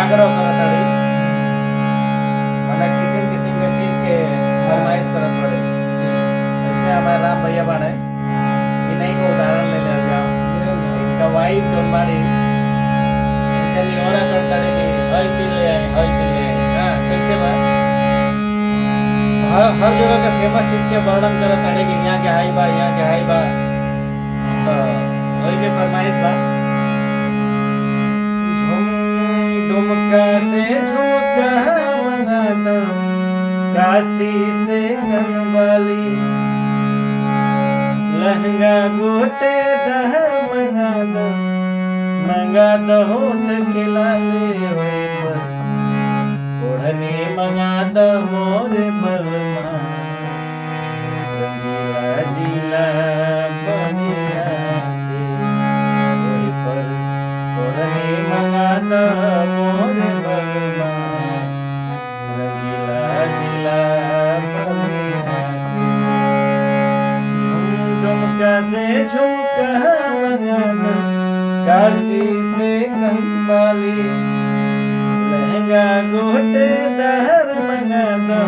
आग्रह करत ताड़ी माने किसिम किसिम के चीज के फरमाइश करत पड़े। जैसे हमारे राम भैया बाड़े इन्हीं को उदाहरण ले लिया जाओ। इनका वाइफ जो बाड़ी इनसे निहोरा करता है कि हर चीज ले आए हर चीज ले आए। हाँ कैसे बा हर जगह के फेमस चीज के वर्णन करत ताड़े कि यहाँ के हाई बा यहाँ के हाई बा। तो वही के फरमाइश बा झुमका से झुमका मंगा दो काशी से कनवाली लहंगा गोटे दहर मंगा दो होठ के लाले हुए पर ओढ़नी मंगा दो मोरे बलमा रंगीला जिला बनिया से वही पर ओढ़नी मंगा दो मोरे बलमा रंगीला जिला बनिया से झुमका से झुमका मंगा दो काशी से कनवाली लहंगा गोटे दहर मंगा दो